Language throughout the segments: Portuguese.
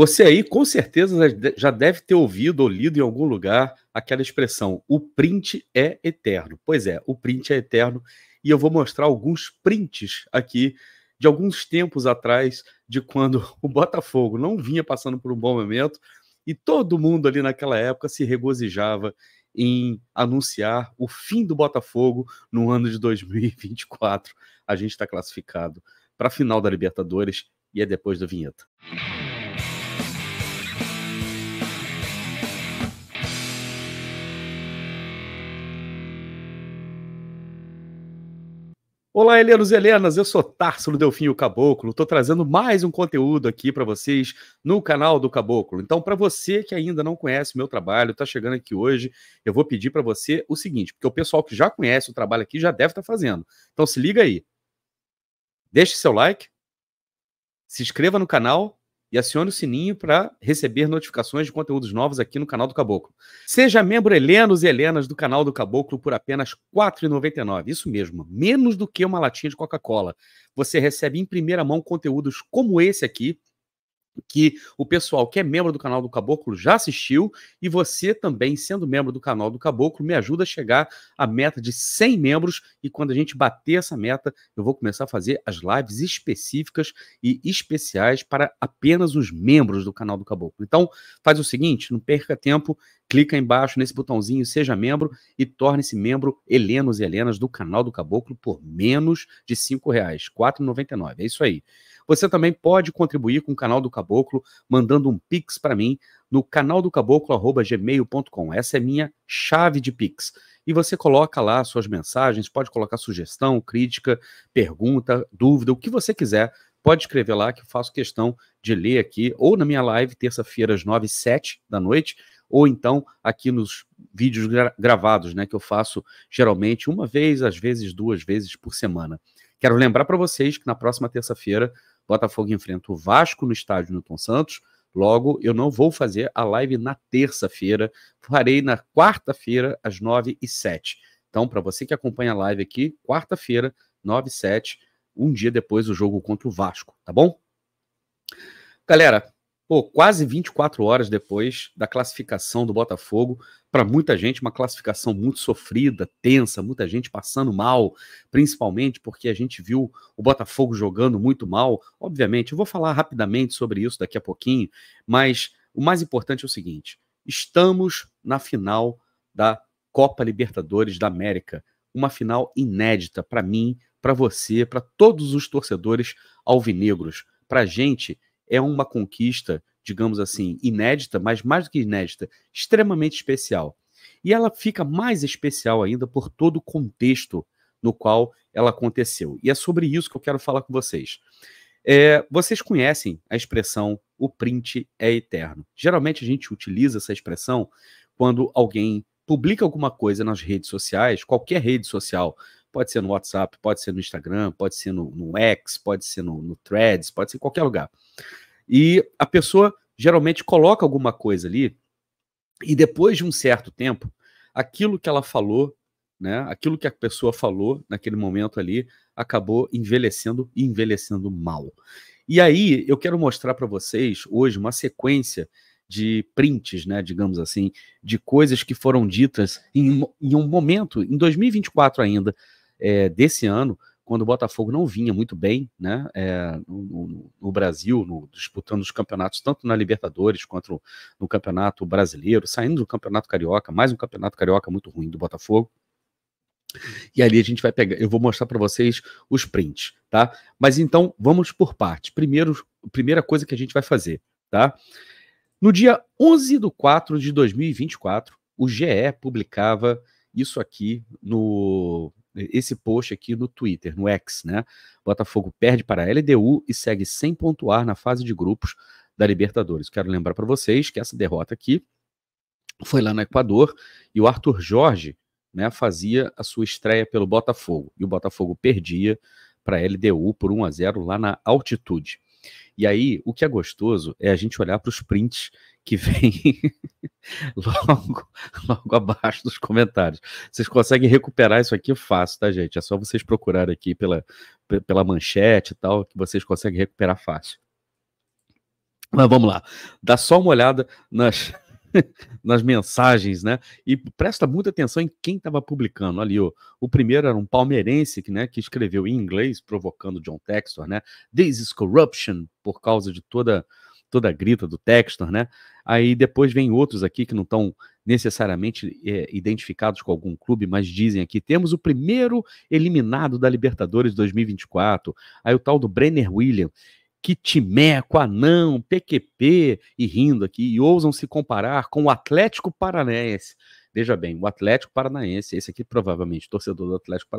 Você aí, com certeza, já deve ter ouvido ou lido em algum lugar aquela expressão, o print é eterno. Pois é, o print é eterno e eu vou mostrar alguns prints aqui de alguns tempos atrás, de quando o Botafogo não vinha passando por um bom momento e todo mundo ali naquela época se regozijava em anunciar o fim do Botafogo no ano de 2024. A gente está classificado para a final da Libertadores e é depois da vinheta. Olá, helenos e helenas, eu sou Társilo Delfim o Caboclo, estou trazendo mais um conteúdo aqui para vocês no canal do Caboclo. Então, para você que ainda não conhece o meu trabalho, está chegando aqui hoje, eu vou pedir para você o seguinte, porque o pessoal que já conhece o trabalho aqui já deve estar fazendo. Então, se liga aí, deixe seu like, se inscreva no canal e acione o sininho para receber notificações de conteúdos novos aqui no canal do Caboclo. Seja membro helenos e helenas do canal do Caboclo por apenas R$ 4,99. Isso mesmo, menos do que uma latinha de Coca-Cola. Você recebe em primeira mão conteúdos como esse aqui, que o pessoal que é membro do canal do Caboclo já assistiu, e você também, sendo membro do canal do Caboclo, me ajuda a chegar à meta de 100 membros, e quando a gente bater essa meta, eu vou começar a fazer as lives específicas e especiais para apenas os membros do canal do Caboclo. Então, faz o seguinte, não perca tempo, clica aí embaixo nesse botãozinho, seja membro, e torne-se membro helenos e helenas do canal do Caboclo por menos de R$ 5,00, R$ 4,99, é isso aí. Você também pode contribuir com o canal do Caboclo mandando um Pix para mim no canaldocaboclo@gmail.com. Essa é minha chave de Pix. E você coloca lá suas mensagens, pode colocar sugestão, crítica, pergunta, dúvida, o que você quiser. Pode escrever lá que eu faço questão de ler aqui, ou na minha live, terça-feira, às 9h07 da noite, ou então aqui nos vídeos gravados, né, que eu faço geralmente uma vez, às vezes 2 vezes por semana. Quero lembrar para vocês que na próxima terça-feira, Botafogo enfrenta o Vasco no estádio Newton Santos. Logo, eu não vou fazer a live na terça-feira, farei na quarta-feira, às 9h07. Então, para você que acompanha a live aqui, quarta-feira, 9h07, um dia depois do jogo contra o Vasco, tá bom? Galera, quase 24 horas depois da classificação do Botafogo, para muita gente uma classificação muito sofrida, tensa, muita gente passando mal, principalmente porque a gente viu o Botafogo jogando muito mal. Obviamente, eu vou falar rapidamente sobre isso daqui a pouquinho, mas o mais importante é o seguinte, estamos na final da Copa Libertadores da América, uma final inédita para mim, para você, para todos os torcedores alvinegros. Para a gente, é uma conquista, digamos assim, inédita, mas mais do que inédita, extremamente especial. E ela fica mais especial ainda por todo o contexto no qual ela aconteceu. E é sobre isso que eu quero falar com vocês. Vocês conhecem a expressão o print é eterno. Geralmente a gente utiliza essa expressão quando alguém publica alguma coisa nas redes sociais, qualquer rede social, pode ser no WhatsApp, pode ser no Instagram, pode ser no X, pode ser no Threads, pode ser em qualquer lugar. E a pessoa geralmente coloca alguma coisa ali e depois de um certo tempo, aquilo que ela falou, né, aquilo que a pessoa falou naquele momento ali, acabou envelhecendo e envelhecendo mal. E aí eu quero mostrar para vocês hoje uma sequência de prints, né, digamos assim, de coisas que foram ditas em um momento, em 2024 ainda, desse ano, quando o Botafogo não vinha muito bem, né, no Brasil, disputando os campeonatos, tanto na Libertadores quanto no Campeonato Brasileiro, saindo do Campeonato Carioca, mais um Campeonato Carioca muito ruim do Botafogo. E ali a gente vai pegar, eu vou mostrar para vocês os prints, tá? Mas então, vamos por partes. Primeira coisa que a gente vai fazer, tá? No dia 11/4 de 2024, o GE publicava isso aqui esse post aqui no Twitter, no X, né? Botafogo perde para a LDU e segue sem pontuar na fase de grupos da Libertadores. Quero lembrar para vocês que essa derrota aqui foi lá no Equador e o Arthur Jorge, né, fazia a sua estreia pelo Botafogo. E o Botafogo perdia para a LDU por 1-0 lá na altitude. E aí, o que é gostoso é a gente olhar para os prints que vem logo abaixo dos comentários. Vocês conseguem recuperar isso aqui fácil, tá, gente? É só vocês procurarem aqui pela manchete e tal, que vocês conseguem recuperar fácil. Mas vamos lá, dá só uma olhada nas, nas mensagens, né? E presta muita atenção em quem estava publicando ali. O primeiro era um palmeirense que, né, que escreveu em inglês, provocando John Textor, né? This is corruption, por causa de toda a grita do Textor, né? Aí depois vem outros aqui que não estão necessariamente identificados com algum clube, mas dizem aqui, temos o primeiro eliminado da Libertadores 2024. Aí o tal do Brenner William, que timeco, anão, PQP, e rindo aqui, e ousam se comparar com o Atlético Paranaense. Veja bem, o Atlético Paranaense, esse aqui provavelmente torcedor do Atlético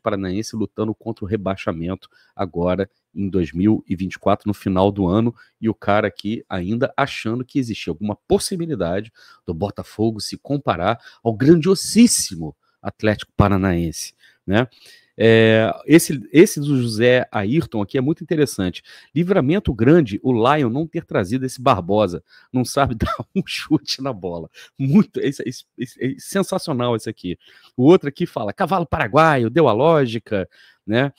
Paranaense lutando contra o rebaixamento agora em 2024, no final do ano, e o cara aqui ainda achando que existia alguma possibilidade do Botafogo se comparar ao grandiosíssimo Atlético Paranaense, né? Esse do José Ayrton aqui é muito interessante. Livramento grande, o Lion não ter trazido esse Barbosa. Não sabe dar um chute na bola. Muito sensacional esse aqui. O outro aqui fala, cavalo paraguaio, deu a lógica, né?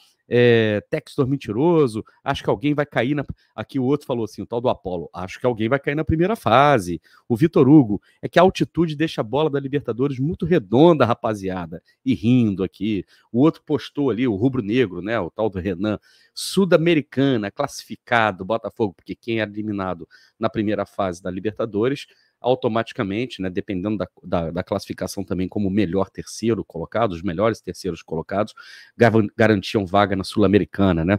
Textor mentiroso, acho que alguém vai cair Aqui o outro falou assim, o tal do Apolo, acho que alguém vai cair na primeira fase. O Vitor Hugo, é que a altitude deixa a bola da Libertadores muito redonda, rapaziada. E rindo aqui. O outro postou ali, o rubro-negro, né, o tal do Renan, Sul-Americana, classificado, Botafogo, porque quem é eliminado na primeira fase da Libertadores automaticamente, né, dependendo da classificação também como melhor terceiro colocado, os melhores terceiros colocados, garantiam vaga na Sul-Americana, né?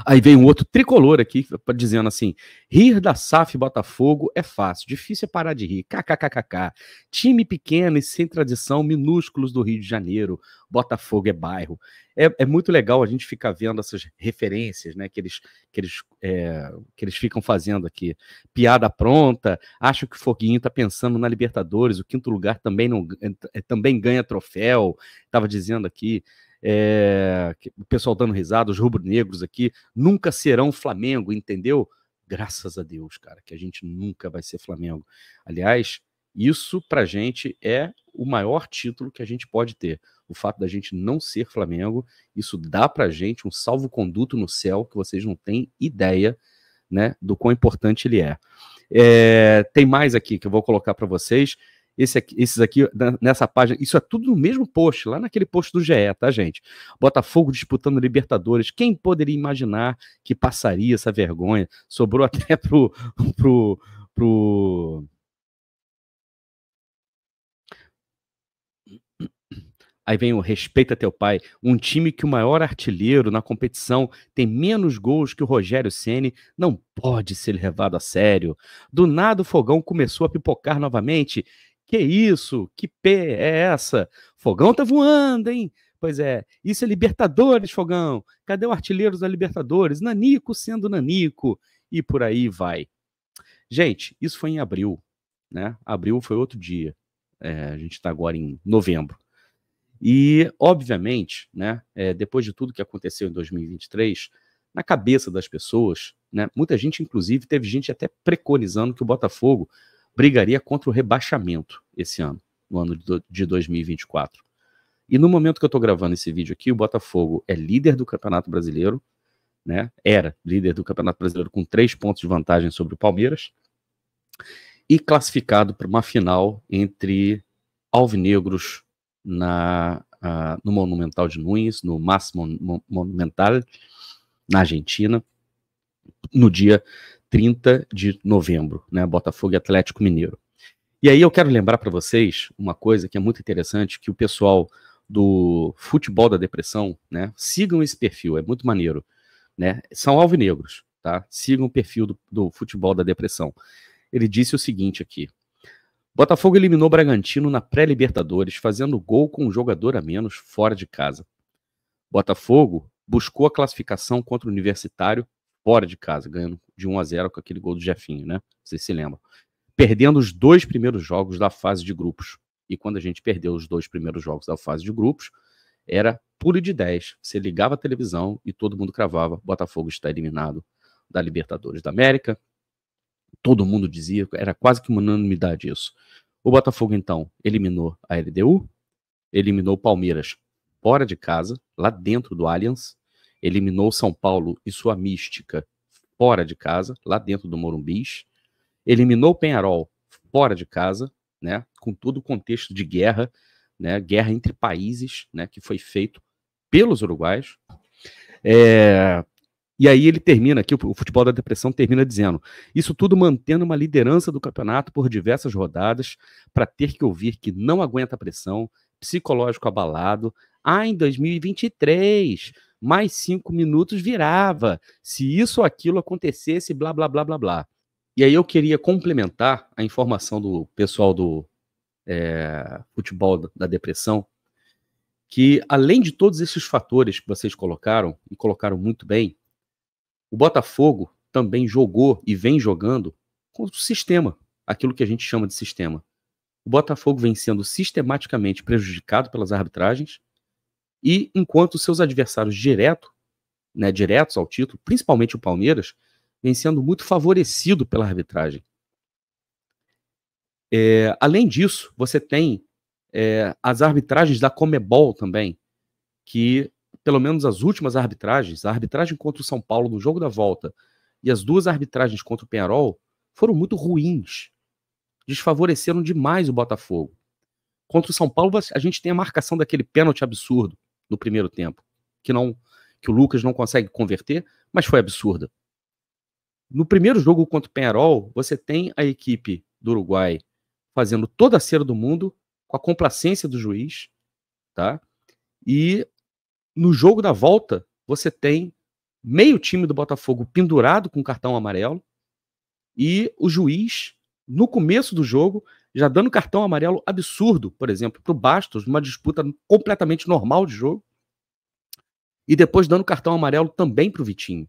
Aí vem um outro tricolor aqui, dizendo assim, rir da SAF Botafogo é fácil, difícil é parar de rir, kkkk, time pequeno e sem tradição, minúsculos do Rio de Janeiro, Botafogo é bairro. É muito legal a gente ficar vendo essas referências, né, que eles ficam fazendo aqui. Piada pronta, acho que o Foguinho está pensando na Libertadores, o quinto lugar também ganha troféu, estava dizendo aqui, o pessoal dando risada, os rubro-negros aqui, nunca serão Flamengo, entendeu? Graças a Deus, cara, que a gente nunca vai ser Flamengo. Aliás, isso pra gente é o maior título que a gente pode ter. O fato da gente não ser Flamengo, isso dá pra gente um salvo-conduto no céu que vocês não têm ideia, né, do quão importante ele é. Tem mais aqui que eu vou colocar para vocês. Esses aqui, nessa página, isso é tudo no mesmo post, lá naquele post do GE, tá, gente? Botafogo disputando Libertadores. Quem poderia imaginar que passaria essa vergonha? Sobrou até pro Aí vem o respeita teu pai, um time que o maior artilheiro na competição tem menos gols que o Rogério Ceni, não pode ser levado a sério. Do nada o Fogão começou a pipocar novamente. Que isso? Que pé é essa? Fogão tá voando, hein? Pois é, isso é Libertadores, Fogão. Cadê o artilheiro da Libertadores? Nanico sendo Nanico. E por aí vai. Gente, isso foi em abril, né? Abril foi outro dia. A gente está agora em novembro. E, obviamente, né, depois de tudo que aconteceu em 2023, na cabeça das pessoas, né, muita gente, inclusive, teve gente até preconizando que o Botafogo brigaria contra o rebaixamento esse ano, no ano de 2024. E no momento que eu estou gravando esse vídeo aqui, o Botafogo é líder do Campeonato Brasileiro, né, era líder do Campeonato Brasileiro com 3 pontos de vantagem sobre o Palmeiras, e classificado para uma final entre alvinegros no Monumental de Nunes, no Máximo Monumental, na Argentina, no dia 30 de novembro, né, Botafogo e Atlético Mineiro. E aí eu quero lembrar para vocês uma coisa que é muito interessante, que o pessoal do Futebol da Depressão, né, sigam esse perfil, é muito maneiro, né, são alvinegros, tá? Sigam o perfil do Futebol da Depressão. Ele disse o seguinte aqui: Botafogo eliminou o Bragantino na pré-Libertadores, fazendo gol com um jogador a menos fora de casa. Botafogo buscou a classificação contra o Universitário fora de casa, ganhando de 1-0 com aquele gol do Jefinho, né? Vocês se lembram. Perdendo os 2 primeiros jogos da fase de grupos. E quando a gente perdeu os 2 primeiros jogos da fase de grupos, era pulo de 10. Você ligava a televisão e todo mundo cravava: Botafogo está eliminado da Libertadores da América. Todo mundo dizia, era quase que uma unanimidade isso. O Botafogo, então, eliminou a LDU, eliminou o Palmeiras fora de casa, lá dentro do Allianz, eliminou o São Paulo e sua mística fora de casa, lá dentro do Morumbis, eliminou o Peñarol fora de casa, né, com todo o contexto de guerra, né, guerra entre países, né, que foi feito pelos uruguaios. E aí ele termina aqui, o Futebol da Depressão termina dizendo: isso tudo mantendo uma liderança do campeonato por diversas rodadas, para ter que ouvir que não aguenta a pressão, psicológico abalado. Em 2023, mais 5 minutos virava. Se isso ou aquilo acontecesse, blá, blá, blá, blá, blá. E aí eu queria complementar a informação do pessoal do Futebol da Depressão, que além de todos esses fatores que vocês colocaram, e colocaram muito bem, o Botafogo também jogou e vem jogando com o sistema, aquilo que a gente chama de sistema. O Botafogo vem sendo sistematicamente prejudicado pelas arbitragens, e enquanto seus adversários diretos ao título, principalmente o Palmeiras, vem sendo muito favorecido pela arbitragem. Além disso, você tem as arbitragens da Conmebol também, que pelo menos as últimas arbitragens, a arbitragem contra o São Paulo no jogo da volta e as 2 arbitragens contra o Peñarol foram muito ruins, desfavoreceram demais o Botafogo. Contra o São Paulo, a gente tem a marcação daquele pênalti absurdo no primeiro tempo, que o Lucas não consegue converter, mas foi absurda. No primeiro jogo contra o Peñarol, você tem a equipe do Uruguai fazendo toda a cera do mundo, com a complacência do juiz, tá? E no jogo da volta, você tem meio time do Botafogo pendurado com cartão amarelo e o juiz, no começo do jogo, já dando cartão amarelo absurdo, por exemplo, para o Bastos, numa disputa completamente normal de jogo, e depois dando cartão amarelo também para o Vitinho.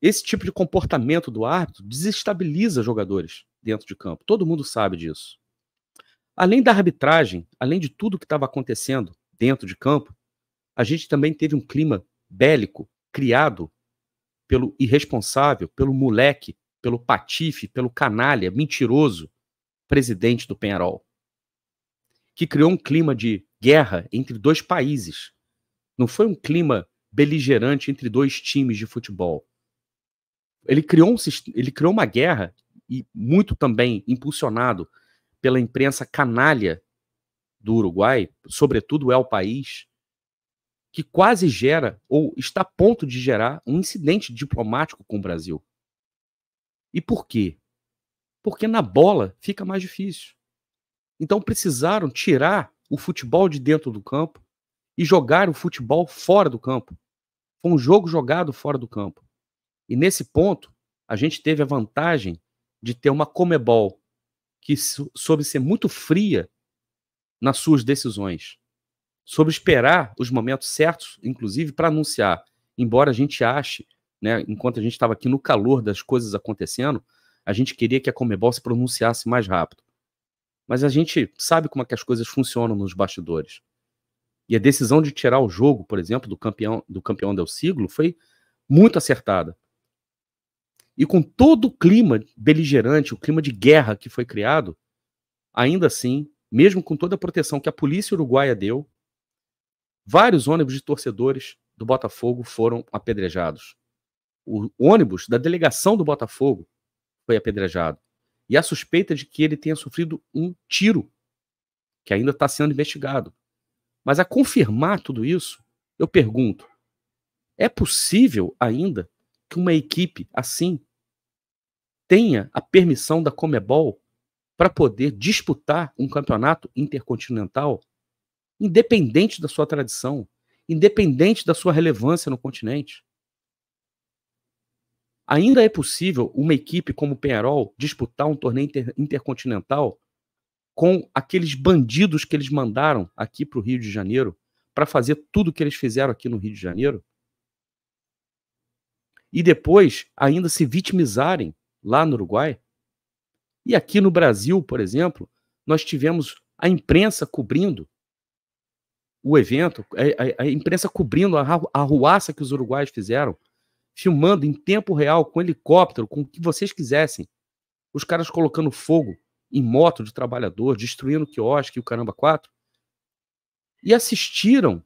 Esse tipo de comportamento do árbitro desestabiliza jogadores dentro de campo. Todo mundo sabe disso. Além da arbitragem, além de tudo que estava acontecendo dentro de campo, a gente também teve um clima bélico criado pelo irresponsável, pelo moleque, pelo patife, pelo canalha, mentiroso presidente do Peñarol, que criou um clima de guerra entre 2 países. Não foi um clima beligerante entre 2 times de futebol. Ele criou uma guerra, e muito também impulsionado pela imprensa canalha do Uruguai, sobretudo o El País, que quase gera, ou está a ponto de gerar, um incidente diplomático com o Brasil. E por quê? Porque na bola fica mais difícil. Então precisaram tirar o futebol de dentro do campo e jogar o futebol fora do campo. Foi um jogo jogado fora do campo. E nesse ponto, a gente teve a vantagem de ter uma Conmebol que soube ser muito fria nas suas decisões, soube esperar os momentos certos, inclusive para anunciar. Embora a gente ache, né, enquanto a gente estava aqui no calor das coisas acontecendo, a gente queria que a Conmebol se pronunciasse mais rápido. Mas a gente sabe como é que as coisas funcionam nos bastidores. E a decisão de tirar o jogo, por exemplo, do campeão del siglo foi muito acertada. E com todo o clima beligerante, o clima de guerra que foi criado, ainda assim, mesmo com toda a proteção que a polícia uruguaia deu, vários ônibus de torcedores do Botafogo foram apedrejados. O ônibus da delegação do Botafogo foi apedrejado. E há suspeita de que ele tenha sofrido um tiro, que ainda está sendo investigado. Mas a confirmar tudo isso, eu pergunto, é possível ainda que uma equipe assim tenha a permissão da Conmebol para poder disputar um campeonato intercontinental, independente da sua tradição, independente da sua relevância no continente? Ainda é possível uma equipe como o Peñarol disputar um torneio intercontinental com aqueles bandidos que eles mandaram aqui para o Rio de Janeiro para fazer tudo o que eles fizeram aqui no Rio de Janeiro? E depois ainda se vitimizarem lá no Uruguai? E aqui no Brasil, por exemplo, nós tivemos a imprensa cobrindo o evento, a imprensa cobrindo a arruaça que os uruguaios fizeram, filmando em tempo real, com helicóptero, com o que vocês quisessem. Os caras colocando fogo em moto de trabalhador, destruindo o quiosque e o caramba 4. E assistiram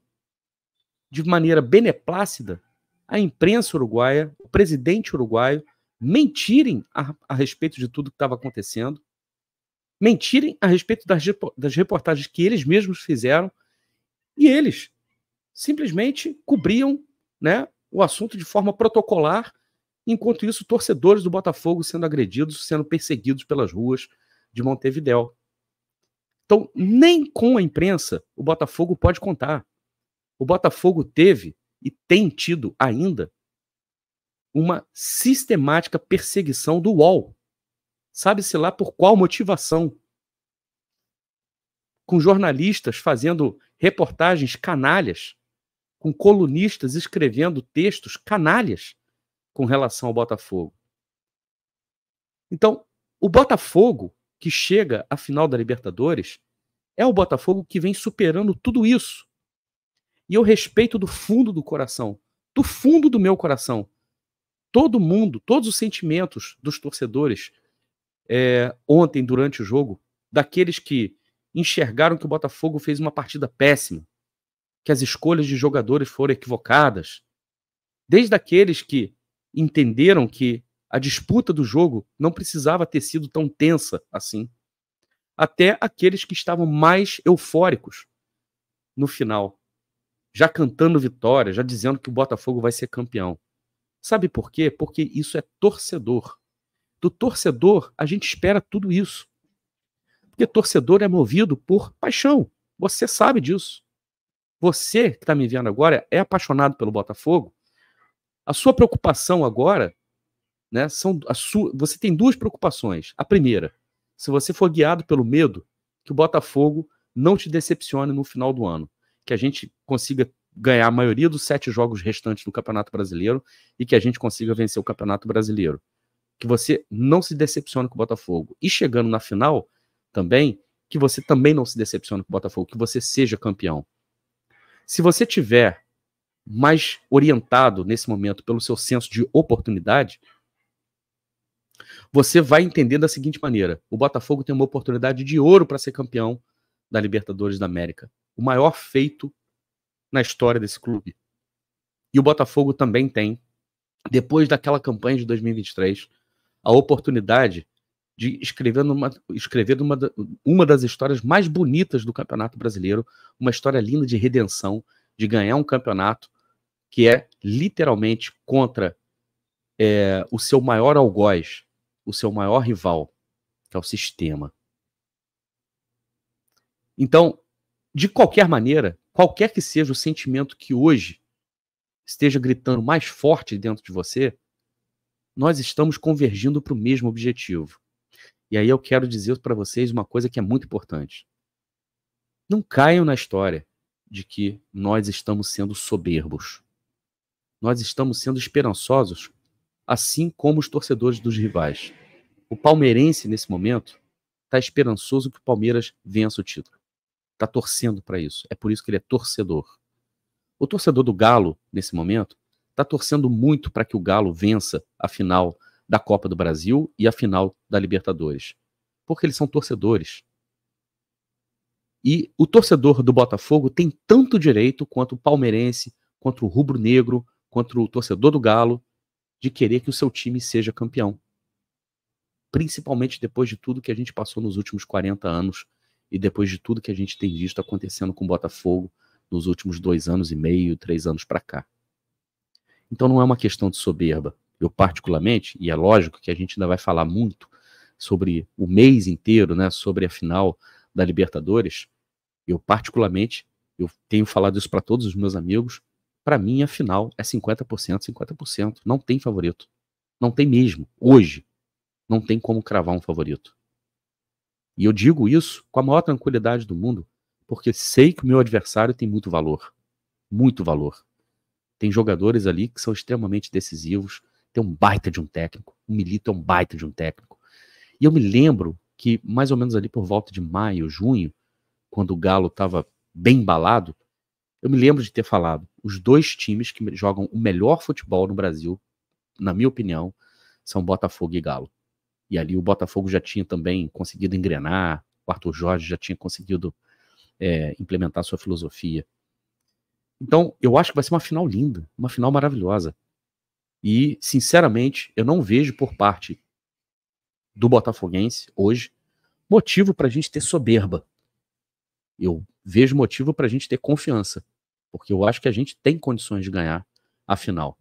de maneira beneplácida a imprensa uruguaia, o presidente uruguaio, mentirem a respeito de tudo que estava acontecendo, mentirem a respeito das reportagens que eles mesmos fizeram, e eles simplesmente cobriam, né, o assunto de forma protocolar, enquanto isso, torcedores do Botafogo sendo agredidos, sendo perseguidos pelas ruas de Montevidéu. Então, nem com a imprensa o Botafogo pode contar. O Botafogo teve e tem tido ainda uma sistemática perseguição do UOL. Sabe-se lá por qual motivação. Com jornalistas fazendo reportagens canalhas, com colunistas escrevendo textos canalhas com relação ao Botafogo. Então, o Botafogo que chega à final da Libertadores é o Botafogo que vem superando tudo isso. E eu respeito do fundo do coração, do fundo do meu coração, todo mundo, todos os sentimentos dos torcedores ontem durante o jogo, daqueles que enxergaram que o Botafogo fez uma partida péssima, que as escolhas de jogadores foram equivocadas, desde aqueles que entenderam que a disputa do jogo não precisava ter sido tão tensa assim, até aqueles que estavam mais eufóricos no final, já cantando vitória, já dizendo que o Botafogo vai ser campeão. Sabe por quê? Porque isso é torcedor. Do torcedor, a gente espera tudo isso. Porque torcedor é movido por paixão. Você sabe disso. Você que está me vendo agora é apaixonado pelo Botafogo. A sua preocupação agora, né, você tem duas preocupações. A primeira, se você for guiado pelo medo, que o Botafogo não te decepcione no final do ano. Que a gente consiga ganhar a maioria dos 7 jogos restantes do Campeonato Brasileiro e que a gente consiga vencer o Campeonato Brasileiro. Que você não se decepcione com o Botafogo. E chegando na final, também, que você também não se decepcione com o Botafogo, que você seja campeão. Se você tiver mais orientado nesse momento pelo seu senso de oportunidade, você vai entender da seguinte maneira: o Botafogo tem uma oportunidade de ouro para ser campeão da Libertadores da América. O maior feito na história desse clube. E o Botafogo também tem, depois daquela campanha de 2023, a oportunidade de escrever uma das histórias mais bonitas do Campeonato Brasileiro, uma história linda de redenção, de ganhar um campeonato que é literalmente contra o seu maior algoz, o seu maior rival, que é o sistema. Então, de qualquer maneira, qualquer que seja o sentimento que hoje esteja gritando mais forte dentro de você, nós estamos convergindo para o mesmo objetivo. E aí eu quero dizer para vocês uma coisa que é muito importante. Não caiam na história de que nós estamos sendo soberbos. Nós estamos sendo esperançosos, assim como os torcedores dos rivais. O palmeirense, nesse momento, está esperançoso que o Palmeiras vença o título. Está torcendo para isso. É por isso que ele é torcedor. O torcedor do Galo, nesse momento, está torcendo muito para que o Galo vença a final da Copa do Brasil e a final da Libertadores. Porque eles são torcedores. E o torcedor do Botafogo tem tanto direito quanto o palmeirense, quanto o rubro-negro, quanto o torcedor do Galo, de querer que o seu time seja campeão. Principalmente depois de tudo que a gente passou nos últimos 40 anos e depois de tudo que a gente tem visto acontecendo com o Botafogo nos últimos 2 anos e meio, 3 anos para cá. Então não é uma questão de soberba. Eu particularmente, e é lógico que a gente ainda vai falar muito sobre o mês inteiro, né, sobre a final da Libertadores, eu particularmente, eu tenho falado isso para todos os meus amigos, para mim a final é 50%, 50%. Não tem favorito. Não tem mesmo. Hoje, não tem como cravar um favorito. E eu digo isso com a maior tranquilidade do mundo, porque sei que o meu adversário tem muito valor. Muito valor. Tem jogadores ali que são extremamente decisivos, tem um baita de um técnico, o Milito é um baita de um técnico. E eu me lembro que mais ou menos ali por volta de maio, junho, quando o Galo estava bem embalado, eu me lembro de ter falado, os 2 times que jogam o melhor futebol no Brasil, na minha opinião, são Botafogo e Galo. E ali o Botafogo já tinha também conseguido engrenar, o Arthur Jorge já tinha conseguido implementar sua filosofia. Então, eu acho que vai ser uma final linda, uma final maravilhosa. E, sinceramente, eu não vejo por parte do botafoguense hoje motivo para a gente ter soberba. Eu vejo motivo para a gente ter confiança, porque eu acho que a gente tem condições de ganhar a final.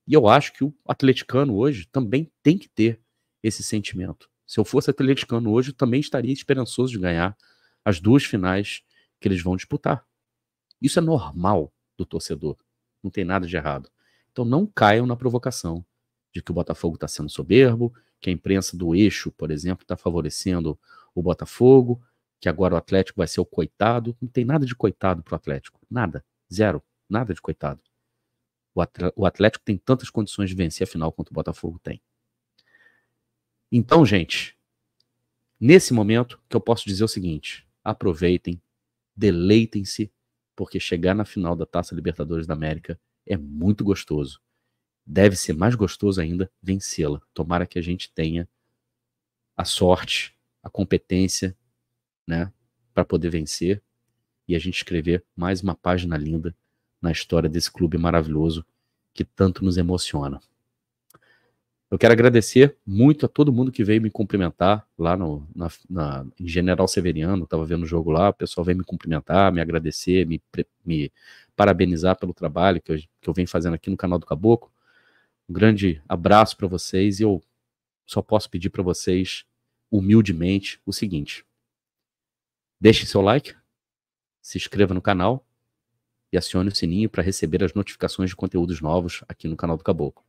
E eu acho que o atleticano hoje também tem que ter esse sentimento. Se eu fosse atleticano hoje, eu também estaria esperançoso de ganhar as 2 finais que eles vão disputar. Isso é normal do torcedor. Não tem nada de errado. Então não caiam na provocação de que o Botafogo está sendo soberbo, que a imprensa do eixo, por exemplo, está favorecendo o Botafogo, que agora o Atlético vai ser o coitado. Não tem nada de coitado pro Atlético. Nada. Zero. Nada de coitado. O Atlético tem tantas condições de vencer a final quanto o Botafogo tem. Então, gente, nesse momento que eu posso dizer o seguinte: aproveitem, deleitem-se, porque chegar na final da Taça Libertadores da América é muito gostoso. Deve ser mais gostoso ainda vencê-la. Tomara que a gente tenha a sorte, a competência, né, para poder vencer e a gente escrever mais uma página linda na história desse clube maravilhoso que tanto nos emociona. Eu quero agradecer muito a todo mundo que veio me cumprimentar lá em General Severiano. Estava vendo o jogo lá, o pessoal veio me cumprimentar, me agradecer, me parabenizar pelo trabalho que eu venho fazendo aqui no canal do Caboclo. Um grande abraço para vocês e eu só posso pedir para vocês, humildemente, o seguinte: deixe seu like, se inscreva no canal e acione o sininho para receber as notificações de conteúdos novos aqui no canal do Caboclo.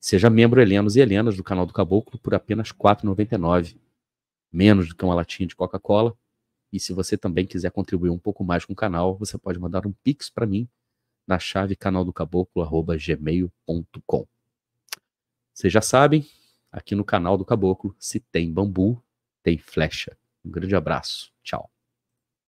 Seja membro helenos e helenas do canal do Caboclo por apenas R$ 4,99, menos do que uma latinha de Coca-Cola. E se você também quiser contribuir um pouco mais com o canal, você pode mandar um pix para mim na chave canaldocaboclo@gmail.com. Vocês já sabem, aqui no canal do Caboclo, se tem bambu, tem flecha. Um grande abraço. Tchau.